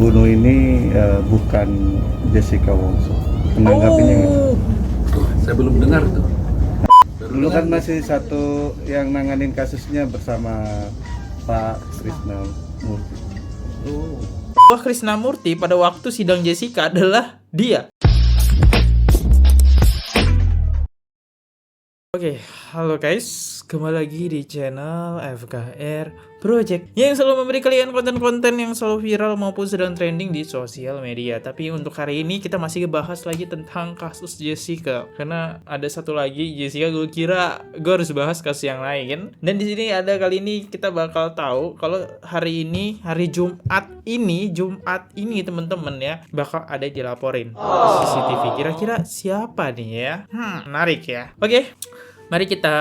membunuh ini bukan Jessica Wongso. Menanggapinya gitu. Saya belum dengar tuh. Dulu kan masih satu yang nanganin kasusnya bersama Pak Krisna Murthy. Oh. Wah, Krisnamurti pada waktu sidang Jessica adalah dia. Oke, halo guys, kembali lagi di channel FKR Project yang selalu memberi kalian konten-konten yang selalu viral maupun sedang trending di sosial media. Tapi untuk hari ini kita masih ngebahas lagi tentang kasus Jessica, karena ada satu lagi Jessica, gue kira gue harus bahas kasus yang lain. Dan di sini ada kali ini kita bakal tahu kalau hari ini, hari Jumat ini teman-teman ya, bakal ada dilaporin CCTV. Kira-kira siapa nih ya? Menarik ya. Oke. Mari kita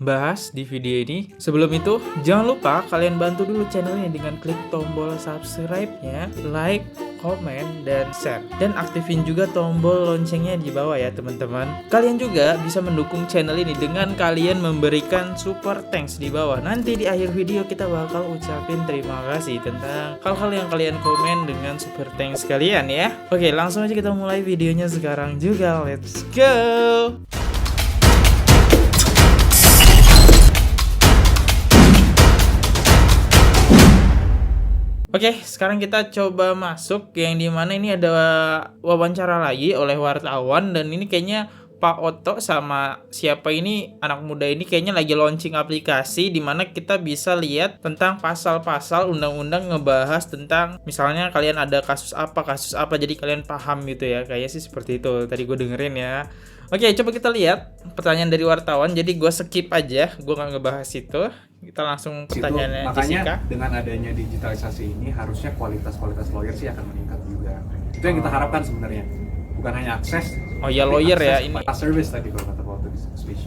bahas di video ini. Sebelum itu, jangan lupa kalian bantu dulu channel ini dengan klik tombol subscribe-nya, like, komen, dan share. Dan aktifin juga tombol loncengnya di bawah ya teman-teman. Kalian juga bisa mendukung channel ini dengan kalian memberikan super thanks di bawah. Nanti di akhir video kita bakal ucapin terima kasih tentang hal-hal yang kalian komen dengan super thanks kalian ya. Oke, langsung aja kita mulai videonya sekarang juga. Let's go! Oke, sekarang kita coba masuk yang dimana ini ada wawancara lagi oleh wartawan. Dan ini kayaknya Pak Oto sama siapa ini, anak muda ini kayaknya lagi launching aplikasi dimana kita bisa lihat tentang pasal-pasal undang-undang, ngebahas tentang misalnya kalian ada kasus apa, jadi kalian paham gitu ya. Kayaknya sih seperti itu, tadi gue dengerin ya. Oke, coba kita lihat pertanyaan dari wartawan. Jadi gue skip aja, gue gak ngebahas itu. Kita langsung pertanyaannya makanya Jessica. dengan adanya digitalisasi ini harusnya kualitas lawyer sih akan meningkat juga. Itu yang kita harapkan sebenarnya. Bukan hanya akses. Oh ya, tapi lawyer akses ya ini. kepada service tadi kalau kata Pak Oto di speech.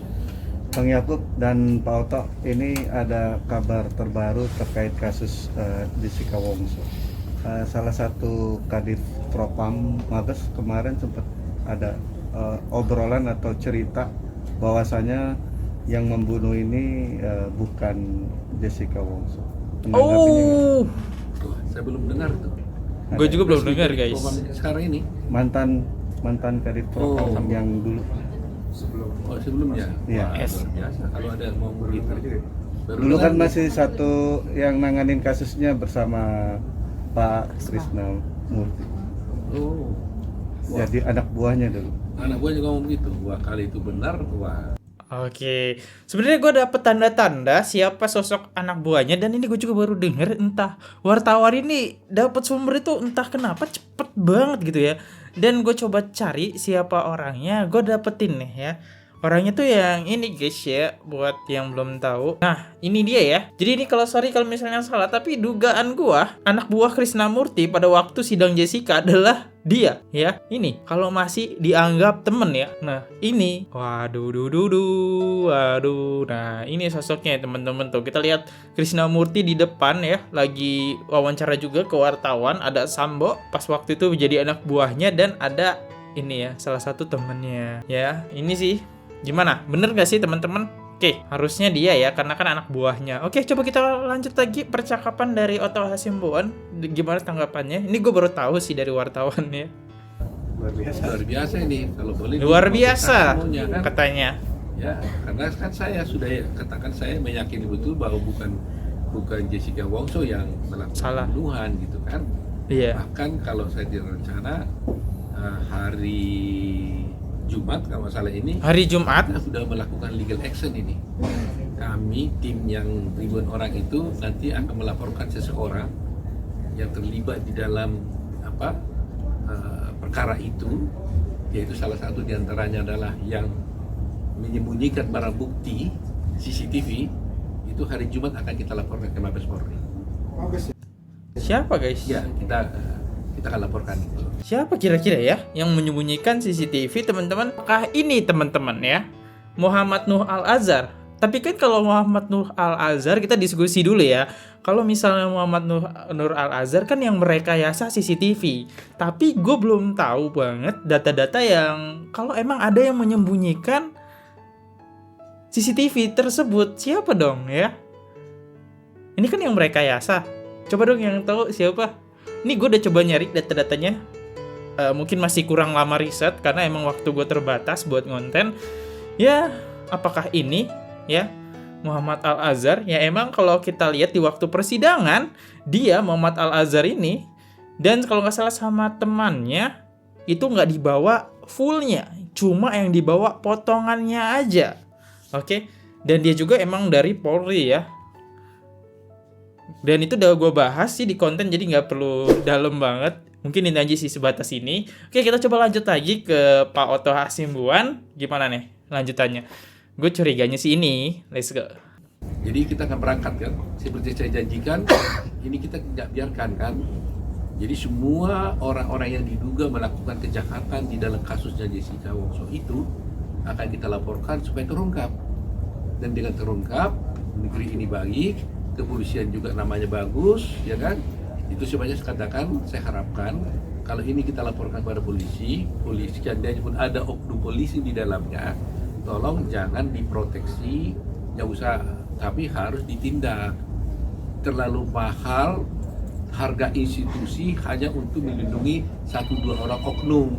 Bang Yakub dan Pak Oto, ini ada kabar terbaru terkait kasus Jessica Wongso. Salah satu Kadif Propam Mabes kemarin sempat ada obrolan atau cerita bahwasanya yang membunuh ini bukan Jessica Wongso. Menanggapinya gitu. Tuh, saya belum dengar tuh. Gue juga belum dengar guys. Sekarang ini Mantan Kadif Propam yang dulu. sebelumnya. Iya. Wah, luar biasa kalau ada yang mau begitu. Dulu kan masih satu yang nanganin kasusnya bersama Pak Krisna Murthy. Oh. Jadi anak buahnya dulu. Anak gue juga ngomong begitu. Wah, kali itu benar. Wah. Oke, sebenarnya gue dapet tanda-tanda siapa sosok anak buahnya, dan ini gue juga baru denger. Entah wartawan ini dapat sumber itu entah kenapa cepet banget gitu ya. Dan gue coba cari siapa orangnya, gue dapetin nih ya. Orangnya tuh yang ini guys ya, buat yang belum tahu. Nah, ini dia ya. Jadi ini kalau misalnya salah, tapi dugaan gua anak buah Krisnamurti pada waktu sidang Jessica adalah dia ya. Ini kalau masih dianggap temen ya. Nah, ini waduh. Nah, ini sosoknya ya, teman-teman tuh. Kita lihat Krisnamurti di depan ya, lagi wawancara juga ke wartawan. Ada Sambo pas waktu itu menjadi anak buahnya, dan ada ini ya, salah satu temennya ya. Ini sih gimana? Bener gak sih teman-teman? Oke, harusnya dia ya, karena kan anak buahnya. Oke, coba kita lanjut lagi percakapan dari Oto Hasibuan. Gimana tanggapannya? Ini gue baru tahu sih dari wartawan ya. Luar biasa ini kalau boleh. Luar biasa Semuanya, kan? katanya. Ya, karena kan saya sudah katakan saya meyakini betul bahwa bukan Jessica Wongso yang melakukan Salah. pembunuhan gitu kan. Iya. Bahkan kalau saya direncana hari Jumat kalau masalah ini Hari Jumat. kita sudah melakukan legal action ini. Kami tim yang ribuan orang itu nanti akan melaporkan seseorang yang terlibat di dalam perkara itu, yaitu salah satu diantaranya adalah yang menyembunyikan barang bukti CCTV. Itu hari Jumat akan kita laporkan ke Mabes Polri. Siapa guys? Ya, kita akan laporkan itu. Siapa kira-kira ya yang menyembunyikan CCTV, teman-teman? Apakah ini teman-teman ya? Muhammad Nuh Al-Azhar. Tapi kan kalau Muhammad Nuh Al-Azhar, kita diskusi dulu ya. Kalau misalnya Muhammad Nur Al-Azhar kan yang merekayasa CCTV. Tapi gue belum tahu banget data-data yang kalau emang ada yang menyembunyikan CCTV tersebut. Siapa dong ya? Ini kan yang merekayasa. Coba dong yang tahu siapa? Ini gue udah coba nyari data-datanya. Mungkin masih kurang lama riset karena emang waktu gue terbatas buat konten. Ya, apakah ini ya Muhammad Al-Azhar? Ya emang kalau kita lihat di waktu persidangan, dia Muhammad Al-Azhar ini, dan kalau nggak salah sama temannya, itu nggak dibawa fullnya, cuma yang dibawa potongannya aja. Oke, dan dia juga emang dari Polri ya. Dan itu udah gue bahas sih di konten, jadi nggak perlu dalam banget. Mungkin ini aja sih sebatas ini. Oke, kita coba lanjut lagi ke Pak Otto Hasibuan. Gimana nih lanjutannya? Gue curiganya sih ini. Let's go. Jadi kita akan berangkat kan, seperti saya janjikan, ini kita tidak biarkan kan. Jadi semua orang-orang yang diduga melakukan kejahatan di dalam kasusnya Jessica Wongso itu akan kita laporkan supaya terungkap. Dan dengan terungkap, negeri ini baik, kepolisian juga namanya bagus, ya kan? Itu sebenarnya saya katakan, saya harapkan kalau ini kita laporkan pada polisi seandainya pun ada oknum polisi di dalamnya, tolong jangan diproteksi, nggak usah, tapi harus ditindak. Terlalu mahal harga institusi hanya untuk melindungi 1-2 orang oknum.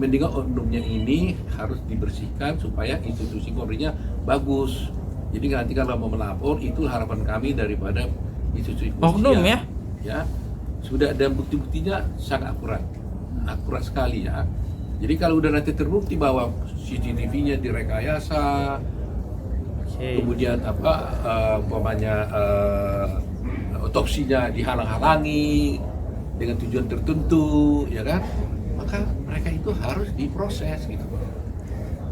Mendingan oknumnya ini harus dibersihkan supaya institusi Polri-nya bagus. Jadi nanti kalau mau melapor, itu harapan kami daripada institusi kepolisian. Oknum ya? Ya, sudah ada bukti-buktinya sangat akurat sekali ya. Jadi kalau udah nanti terbukti bahwa CCTV-nya direkayasa, kemudian otopsinya dihalang-halangi dengan tujuan tertentu, ya kan? Maka mereka itu harus diproses gitu.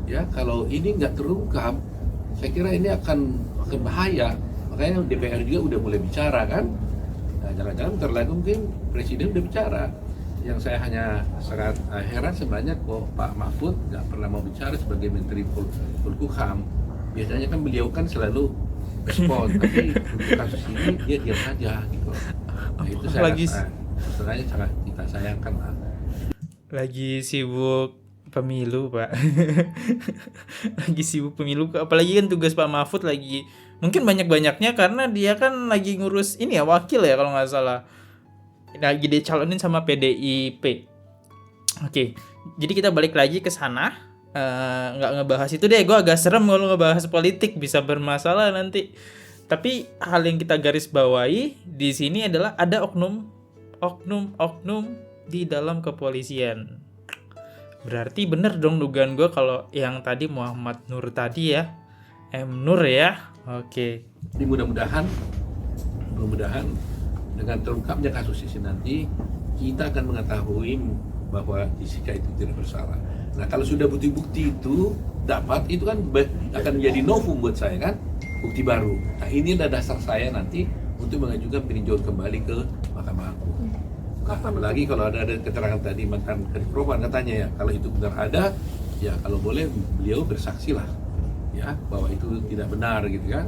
Ya, kalau ini nggak terungkap, saya kira ini akan bahaya. Makanya DPR juga udah mulai bicara kan. Nah, jangan-jangan bentar lagi mungkin Presiden udah bicara. Yang saya hanya sangat heran sebenarnya kok Pak Mahfud nggak pernah mau bicara sebagai Menteri Polhukam. Biasanya kan beliau kan selalu respon, tapi untuk kasus ini dia diam saja gitu. Nah, itu saya rasa sebenarnya sangat kita sayangkan. Lagi sibuk pemilu, Pak. Lagi sibuk pemilu, apalagi kan tugas Pak Mahfud lagi mungkin banyak-banyaknya karena dia kan lagi ngurus ini ya, wakil ya kalau nggak salah. Lagi dicalonin sama PDIP. Oke, jadi kita balik lagi ke sana. Nggak ngebahas itu deh, gue agak serem kalau ngebahas politik, bisa bermasalah nanti. Tapi hal yang kita garis bawahi di sini adalah ada oknum di dalam kepolisian. Berarti bener dong dugaan gue kalau yang tadi Muhammad Nur tadi ya, M Nur ya. Oke. Jadi mudah-mudahan dengan terungkapnya kasus ini nanti kita akan mengetahui bahwa Jessica itu tidak bersalah. Nah, kalau sudah bukti-bukti itu dapat, itu kan akan menjadi novum buat saya kan, bukti baru. Nah, ini adalah dasar saya nanti untuk mengajukan peninjauan kembali ke Mahkamah Agung. Nah, apalagi kalau ada keterangan tadi mantan Kadif Propam katanya ya, kalau itu benar ada, ya kalau boleh beliau bersaksi lah, ya bahwa itu tidak benar gitu kan.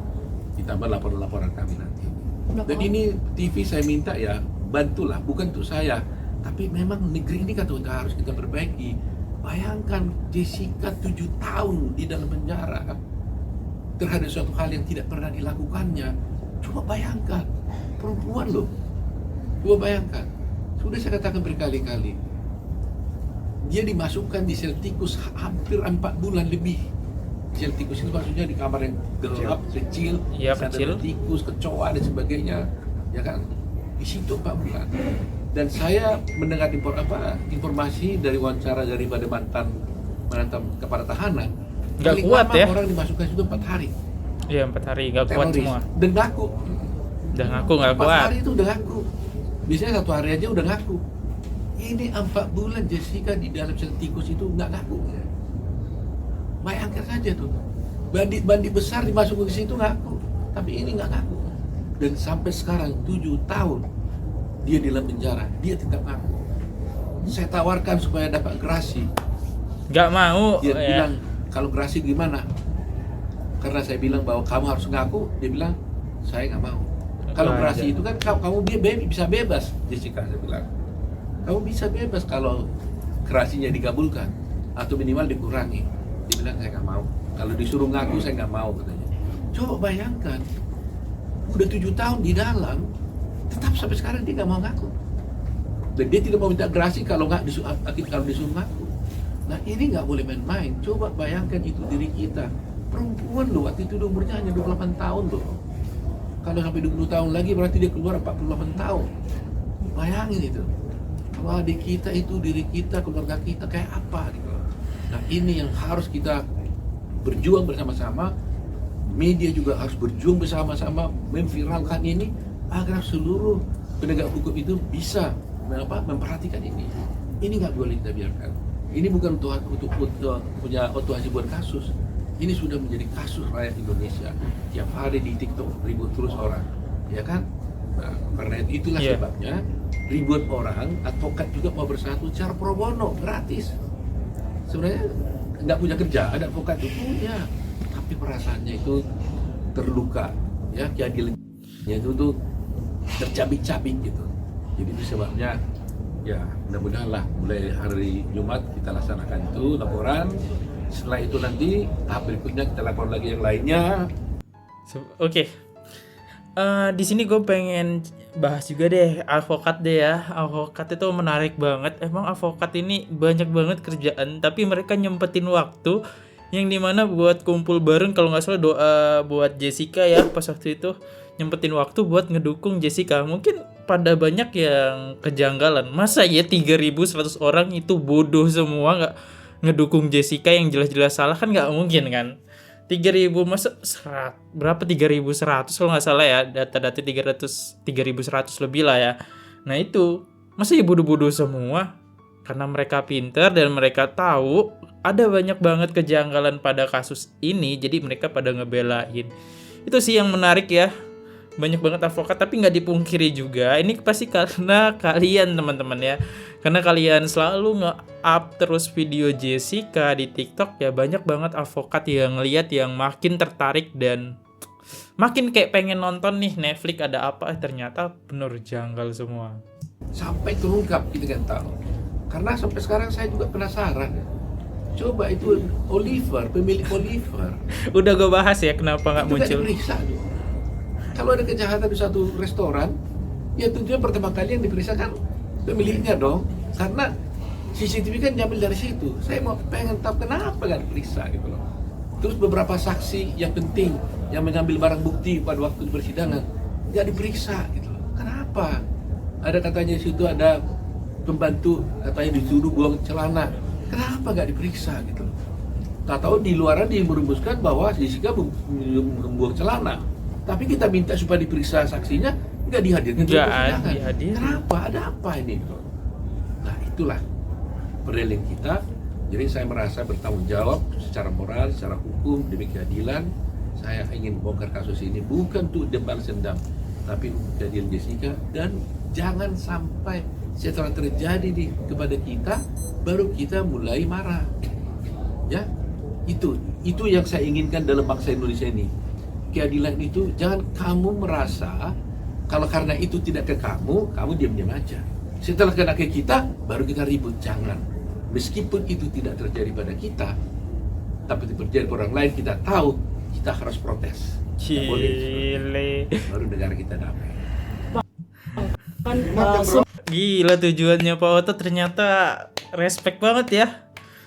Ditambah laporan-laporan kami nanti. Dan ini TV saya minta ya bantulah, bukan untuk saya, tapi memang negeri ini kan harus kita perbaiki. Bayangkan Jessica 7 tahun di dalam penjara terhadap suatu hal yang tidak pernah dilakukannya. Coba bayangkan, perempuan loh. Coba bayangkan, sudah saya katakan berkali-kali, dia dimasukkan di sel tikus hampir 4 bulan lebih. Sel tikus itu maksudnya di kamar yang gelap, kecil, ya, kecil, tikus, kecoa dan sebagainya, ya kan? Di situ 4 bulan. Dan saya mendengar informasi dari wawancara daripada mantan kepala tahanan, nggak kuat ya, orang dimasukkan itu 4 hari. Iya, 4 hari nggak kuat semua. Dan ngaku. Udah ngaku nggak kuat. 4 hari itu udah ngaku. Biasanya 1 hari aja udah ngaku. Ini 4 bulan Jessica di dalam sel tikus itu nggak ngaku. Bayangkan saja tuh, bandit besar dimasukkan ke situ ngaku, tapi ini nggak ngaku. Dan sampai sekarang 7 tahun dia di dalam penjara, dia tetap ngaku. Saya tawarkan supaya dapat gerasi, nggak mau. dia bilang kalau gerasi gimana, karena saya bilang bahwa kamu harus ngaku, dia bilang saya nggak mau. Kalau gerasi itu kan kamu bisa bebas, Jessica, saya bilang kamu bisa bebas kalau gerasinya dikabulkan atau minimal dikurangi. Dia bilang saya nggak mau, kalau disuruh ngaku saya nggak mau katanya. Coba bayangkan, udah 7 tahun di dalam, tetap sampai sekarang dia nggak mau ngaku. Dan dia tidak mau minta gerasi kalau disuruh ngaku. Nah ini nggak boleh main-main. Coba bayangkan itu diri kita. Perempuan loh, waktu itu umurnya hanya 28 tahun loh. Kalau sampai 20 tahun lagi berarti dia keluar 48 tahun. Bayangin itu. Kalau adik kita itu, diri kita, keluarga kita kayak apa gitu. Nah ini yang harus kita berjuang bersama-sama. Media juga harus berjuang bersama-sama memviralkan ini agar seluruh penegak hukum itu bisa memperhatikan ini. Ini nggak boleh kita biarkan. Ini bukan untuk punya Otto Hasibuan kasus. Ini sudah menjadi kasus rakyat Indonesia. Tiap hari di TikTok ribut terus orang, ya kan? Nah, karena itulah sebabnya ribuan orang advokat juga mau bersatu secara pro bono, gratis. Sebenarnya nggak punya kerja, ada advokat itu punya, tapi perasaannya itu terluka, ya keadilannya itu tuh tercabik-cabik gitu. Jadi itu sebabnya ya mudah-mudahan lah mulai hari Jumat kita laksanakan itu laporan. Setelah itu nanti tahap berikutnya kita lapor lagi yang lainnya. Oke. Di sini gue pengen bahas juga deh advokat deh ya. Advokat itu menarik banget. Emang advokat ini banyak banget kerjaan, tapi mereka nyempetin waktu yang dimana buat kumpul bareng, kalau nggak salah doa buat Jessica ya pas waktu itu, nyempetin waktu buat ngedukung Jessica. Mungkin pada banyak yang kejanggalan, masa ya 3.100 orang itu bodoh semua nggak ngedukung Jessica yang jelas-jelas salah, kan nggak mungkin kan. 3.000 masa berapa 3.100 kalau nggak salah ya, data-data 3.100 lebih lah ya. Nah itu masa ya bodoh-bodoh semua, karena mereka pintar dan mereka tahu ada banyak banget kejanggalan pada kasus ini, jadi mereka pada ngebelain. Itu sih yang menarik ya. Banyak banget advokat, tapi nggak dipungkiri juga ini pasti karena kalian teman-teman ya, karena kalian selalu nge-up terus video Jessica di TikTok ya. Banyak banget advokat yang ngeliat, yang makin tertarik dan makin kayak pengen nonton nih Netflix ada apa, ternyata bener janggal semua. Sampai terungkap kita kan tahu. Karena sampai sekarang saya juga penasaran. Coba itu Oliver, pemilik Oliver. Udah gue bahas ya kenapa nggak muncul. Diperiksa tuh. Kalau ada kejahatan di satu restoran, ya tentunya pertama kali yang diperiksa kan pemiliknya dong. Karena CCTV kan diambil dari situ. Saya mau pengen tahu kenapa nggak diperiksa gitu loh. Terus beberapa saksi yang penting yang mengambil barang bukti pada waktu di persidangan nggak diperiksa gitu loh. Kenapa? Ada katanya di situ ada pembantu katanya disuruh buang celana. Kenapa nggak diperiksa gitu loh? Tak tahu di luaran dirumuskan bahwa Jessica membuang celana. Tapi kita minta supaya diperiksa saksinya, nggak dihadirkan di persidangan. Kenapa? Ada apa ini? Nah itulah perdeling kita. Jadi saya merasa bertanggung jawab secara moral, secara hukum, demi keadilan. Saya ingin bongkar kasus ini bukan untuk balas dendam, tapi untuk keadilan Jessica. Dan jangan sampai setelah terjadi kepada kita, baru kita mulai marah. Ya, itu yang saya inginkan dalam bangsa Indonesia ini. Keadilan itu jangan kamu merasa kalau karena itu tidak ke kamu diam-diam aja. Setelah kena ke kita, baru kita ribut. Jangan. Meskipun itu tidak terjadi pada kita, tapi terjadi pada orang lain, kita tahu kita harus protes. Cile. Baru negara kita damai. Gila tujuannya Pak Otto ternyata respect banget ya.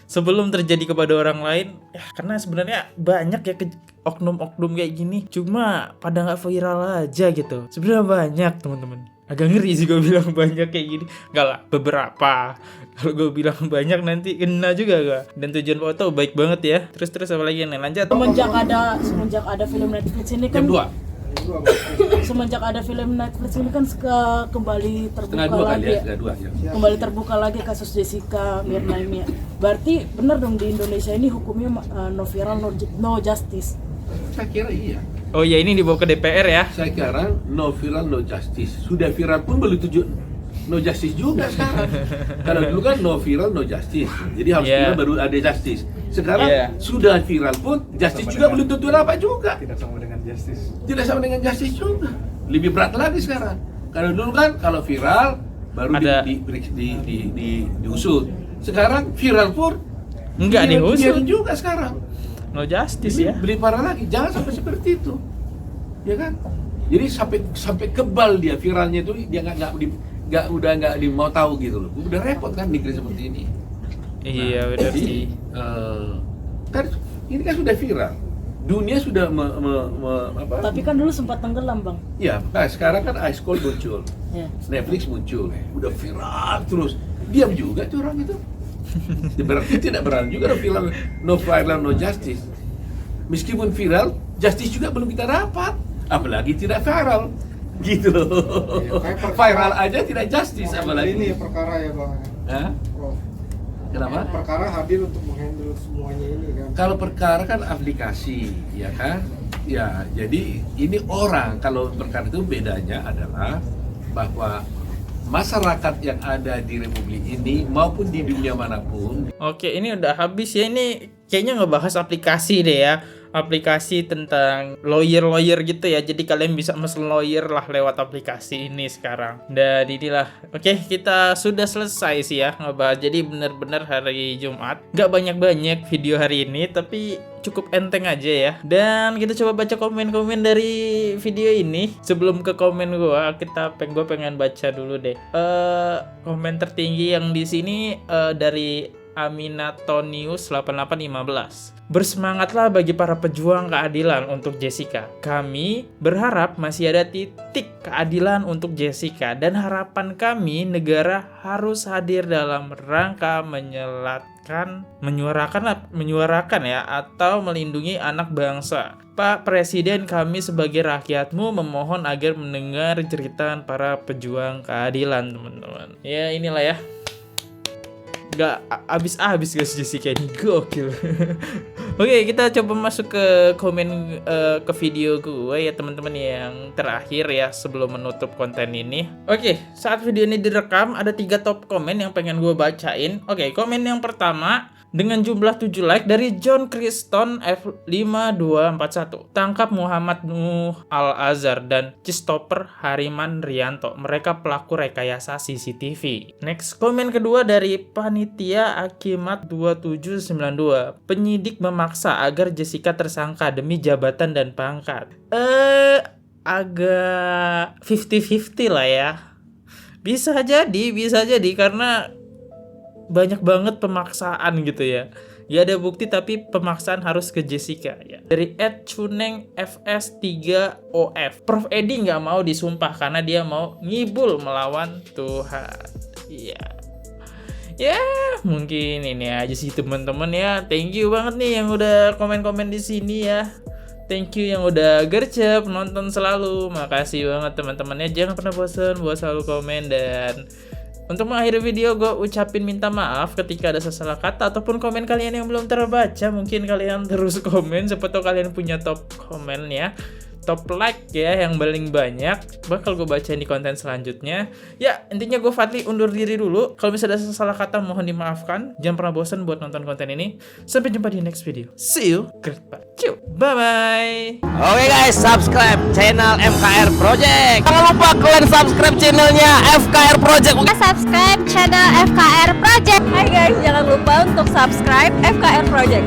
Sebelum terjadi kepada orang lain ya, karena sebenarnya banyak ya oknum-oknum kayak gini, cuma pada nggak viral aja gitu. Sebenarnya banyak teman-teman, agak ngeri sih gue bilang banyak kayak gini. Enggak lah, beberapa. Kalau gue bilang banyak nanti kena juga gak. Dan tujuan Pak Otto baik banget ya. Terus apa lagi yang lanjut? Semenjak ada film Netflix ini kan, semenjak ada film Netflix ini kan kembali terbuka lagi kasus Jessica Mirna ini. Berarti benar dong di Indonesia ini hukumnya no viral no justice. Saya kira iya. Oh ya, ini dibawa ke DPR ya. Saya kira no viral no justice. Sudah viral pun belum tujuan no justice juga sekarang. Kalau dulu kan no viral no justice. Jadi harus viral baru ada justice. Sekarang sudah viral pun justice juga belum tentu apa juga. Tidak sama dengan justice. Tidak sama dengan justice juga. Lebih berat lagi sekarang. Kalau dulu kan kalau viral baru diusut. Sekarang viral pun enggak diusut juga sekarang. No justice ya. Beli parah lagi. Jangan sampai seperti itu. Ya kan? Jadi sampai kebal dia viralnya itu, dia nggak mau tahu gitu loh. Udah repot kan negeri seperti ini. Iya benar Jadi, sih. kan ini kan sudah viral. Dunia sudah apa? Tapi kan dulu sempat tenggelam, Bang. Ya, nah sekarang kan Ice Cold muncul, Ya. Netflix muncul, udah viral terus. Diam juga tuh orang itu. Berarti tidak berani juga ada film No Viral No Justice. Meskipun viral, justice juga belum kita dapat, apalagi tidak viral, gitu loh. Viral aja tidak justice, apalagi ini ya perkara ya Bang. Hah? Prof. Kenapa? Perkara hadir untuk menghandle semuanya ini kan. Kalau perkara kan aplikasi, ya kan? Ya, jadi ini orang. Kalau perkara itu bedanya adalah bahwa masyarakat yang ada di Republik ini maupun di dunia manapun. Oke, ini udah habis ya. Ini kayaknya ngebahas aplikasi deh ya. Aplikasi tentang lawyer gitu ya. Jadi kalian bisa mesen lawyer lah lewat aplikasi ini sekarang. Dan inilah. Oke, kita sudah selesai sih ya ngebahas. Jadi bener-bener hari Jumat gak banyak-banyak video hari ini, tapi cukup enteng aja ya. Dan kita coba baca komen-komen dari video ini. Sebelum ke komen gue pengen baca dulu deh. Komen tertinggi yang di sini dari Aminatonius 8815. Bersemangatlah bagi para pejuang keadilan untuk Jessica. Kami berharap masih ada titik keadilan untuk Jessica, dan harapan kami negara harus hadir dalam rangka menyuarakan ya, atau melindungi anak bangsa. Pak Presiden, kami sebagai rakyatmu memohon agar mendengar jeritan para pejuang keadilan, teman-teman. Ya inilah ya. Gak habis guys Jessica ini, gokil. Oke, kita coba masuk ke komen ke video gue ya teman-teman yang terakhir ya sebelum menutup konten ini. Oke, saat video ini direkam ada 3 top komen yang pengen gue bacain. Oke, komen yang pertama dengan jumlah 7 like dari John Kriston F5241. Tangkap Muhammad Nuh Al-Azhar dan Christopher Hariman Rianto. Mereka pelaku rekayasa CCTV. Next, komen kedua dari Panitia Akimat 2792. Penyidik memaksa agar Jessica tersangka demi jabatan dan pangkat. Agak 50-50 lah ya. Bisa jadi karena banyak banget pemaksaan gitu ya. Ya ada bukti tapi pemaksaan harus ke Jessica ya. Dari @cuneng FS3OF. Prof Edi nggak mau disumpah karena dia mau ngibul melawan Tuhan. Iya. Ya mungkin ini aja sih teman-teman ya. Thank you banget nih yang udah komen-komen di sini ya. Thank you yang udah gercep nonton selalu. Makasih banget teman-teman ya. Jangan pernah bosan buat selalu komen. Dan untuk mengakhiri video, gue ucapin minta maaf ketika ada salah kata ataupun komen kalian yang belum terbaca. Mungkin kalian terus komen, siapa tahu kalian punya top komen ya, top like ya yang paling banyak, bakal gue bacain di konten selanjutnya. Ya intinya gue Fadli undur diri dulu. Kalau misalnya ada salah kata mohon dimaafkan. Jangan pernah bosan buat nonton konten ini. Sampai jumpa di next video. See you, goodbye, bye bye. Oke guys, subscribe channel FKR Project. Jangan lupa kalian subscribe channelnya FKR Project. Subscribe channel FKR Project. Hai guys, jangan lupa untuk subscribe FKR Project.